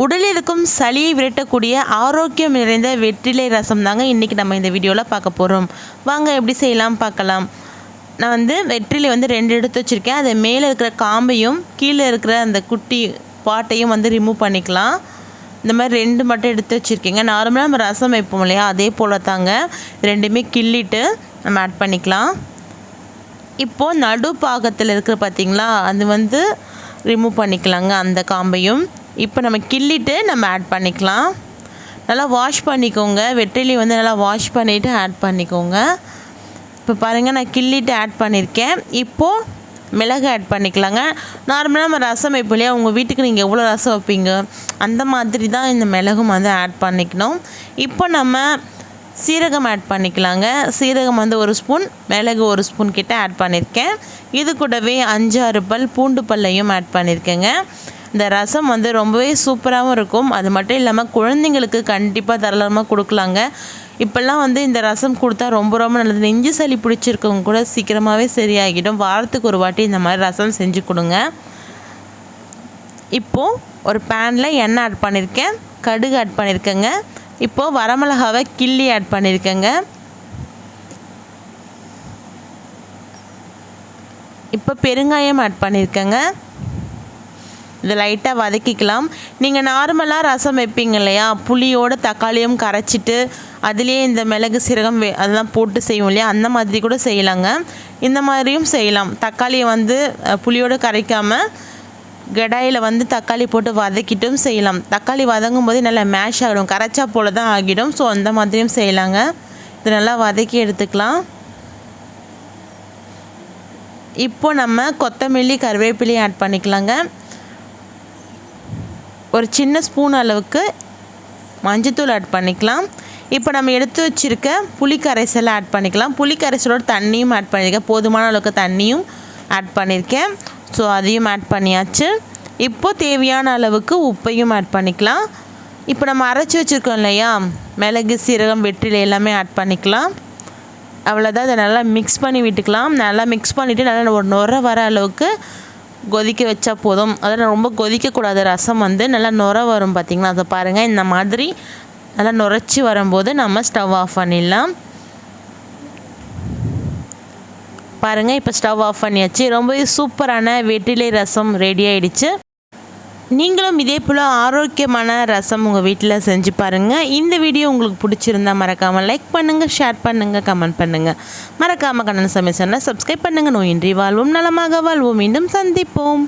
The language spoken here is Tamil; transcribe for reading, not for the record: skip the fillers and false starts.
உடலில் இருக்கும் சளியை விரட்டக்கூடிய ஆரோக்கியம் நிறைந்த வெற்றிலை ரசம் தாங்க இன்றைக்கி நம்ம இந்த வீடியோவில் பார்க்க போகிறோம். வாங்க எப்படி செய்யலாம் பார்க்கலாம். நான் வெற்றிலை 2 எடுத்து வச்சுருக்கேன். அதை மேலே இருக்கிற காம்பையும் கீழே இருக்கிற அந்த குட்டி பாட்டையும் ரிமூவ் பண்ணிக்கலாம். இந்த மாதிரி 2 மட்டும் எடுத்து வச்சுருக்கேங்க. நார்மலாக நம்ம ரசம் வைப்போம் இல்லையா, அதே போல் தாங்க ரெண்டுமே கிள்ளிட்டு நம்ம ஆட் பண்ணிக்கலாம். இப்போது நடு பாகத்தில் இருக்கிற பார்த்திங்களா, அது ரிமூவ் பண்ணிக்கலாங்க அந்த காம்பையும். இப்போ நம்ம கிள்ளிட்டு நம்ம ஆட் பண்ணிக்கலாம். நல்லா வாஷ் பண்ணிக்கோங்க. வெற்றிலை நல்லா வாஷ் பண்ணிவிட்டு ஆட் பண்ணிக்கோங்க. இப்போ பாருங்கள், நான் கிள்ளிட்டு ஆட் பண்ணியிருக்கேன். இப்போது மிளகு ஆட் பண்ணிக்கலாங்க. நார்மலாக நம்ம ரசம் வைப்போம் இல்லையா, உங்கள் வீட்டுக்கு நீங்கள் எவ்வளோ ரசம் வைப்பீங்க அந்த மாதிரி தான் இந்த மிளகும் ஆட் பண்ணிக்கணும். இப்போ நம்ம சீரகம் ஆட் பண்ணிக்கலாங்க. சீரகம் 1 ஸ்பூன், மிளகு 1 ஸ்பூன் கிட்ட ஆட் பண்ணியிருக்கேன். இது கூடவே 5-6 பல் பூண்டு பல்லையும் ஆட் பண்ணியிருக்கேங்க. இந்த ரசம் ரொம்பவே சூப்பராகவும் இருக்கும். அது மட்டும் இல்லாமல் குழந்தைங்களுக்கு கண்டிப்பாக தாராளமாக கொடுக்கலாங்க. இப்போல்லாம் இந்த ரசம் கொடுத்தா ரொம்ப ரொம்ப நல்லது. நெஞ்சு சளி பிடிச்சிருக்கவங்க கூட சீக்கிரமாகவே சரியாகிடும். வாரத்துக்கு ஒரு வாட்டி இந்த மாதிரி ரசம் செஞ்சு கொடுங்க. இப்போது ஒரு பேனில் எண்ணெய் ஆட் பண்ணியிருக்கேன், கடுகு ஆட் பண்ணியிருக்கேங்க. இப்போது வரமிளகாவை கிள்ளி ஆட் பண்ணியிருக்கேங்க. இப்போ பெருங்காயம் ஆட் பண்ணியிருக்கேங்க. இதை லைட்டாக வதக்கிக்கலாம். நீங்கள் நார்மலாக ரசம் வைப்பீங்க இல்லையா, புளியோட தக்காளியும் கரைச்சிட்டு அதுலேயே இந்த மிளகு சீரகம் அதெல்லாம் போட்டு செய்வோம் இல்லையா, அந்த மாதிரி கூட செய்யலாங்க. இந்த மாதிரியும் செய்யலாம். தக்காளியை புளியோடு கரைக்காமல் கடாயில் தக்காளி போட்டு வதக்கிட்டும் செய்யலாம். தக்காளி வதங்கும் போது நல்லா மேஷ் ஆகிடும், கரைச்சா போல் தான் ஆகிடும். ஸோ அந்த மாதிரியும் செய்யலாங்க. இது நல்லா வதக்கி எடுத்துக்கலாம். இப்போ நம்ம கொத்தமல்லி கருவேப்பிலையும் ஆட் பண்ணிக்கலாங்க. ஒரு சின்ன ஸ்பூன் அளவுக்கு மஞ்சத்தூள் ஆட் பண்ணிக்கலாம். இப்போ நம்ம எடுத்து வச்சுருக்க புளி கரைசலை ஆட் பண்ணிக்கலாம். புளி கரைசலோட தண்ணியும் ஆட் பண்ணியிருக்கேன். போதுமான அளவுக்கு தண்ணியும் ஆட் பண்ணியிருக்கேன். ஸோ அதையும் ஆட் பண்ணியாச்சு. இப்போது தேவையான அளவுக்கு உப்பையும் ஆட் பண்ணிக்கலாம். இப்போ நம்ம அரைச்சி வச்சுருக்கோம் இல்லையா, மிளகு சீரகம் வெற்றிலை எல்லாமே ஆட் பண்ணிக்கலாம். அவ்வளோதான். அதை நல்லா மிக்ஸ் பண்ணி விட்டுக்கலாம். நல்லா மிக்ஸ் பண்ணிவிட்டு நல்லா ஒரு நுர வர அளவுக்கு கொதிக்க வச்சா போதும். அதெல்லாம் ரொம்ப கொதிக்கக்கூடாது. ரசம் நல்லா நுர வரும் பார்த்திங்களா, அதை பாருங்கள். இந்த மாதிரி நல்லா நுரைச்சி வரும்போது நம்ம ஸ்டவ் ஆஃப் பண்ணிடலாம். பாருங்கள், இப்போ ஸ்டவ் ஆஃப் பண்ணியாச்சு. ரொம்பவே சூப்பரான வெற்றிலை ரசம் ரெடி ஆகிடுச்சு. நீங்களும் இதே போல் ஆரோக்கியமான ரசம் உங்கள் வீட்டில் செஞ்சு பாருங்கள். இந்த வீடியோ உங்களுக்கு பிடிச்சிருந்தால் மறக்காமல் லைக் பண்ணுங்கள், ஷேர் பண்ணுங்கள், கமெண்ட் பண்ணுங்கள். மறக்காமல் கண்ணன் சமையல் சேனலை சப்ஸ்கிரைப் பண்ணுங்கள். நோயின்றி வாழ்வோம், நலமாக வாழ்வோம். மீண்டும் சந்திப்போம்.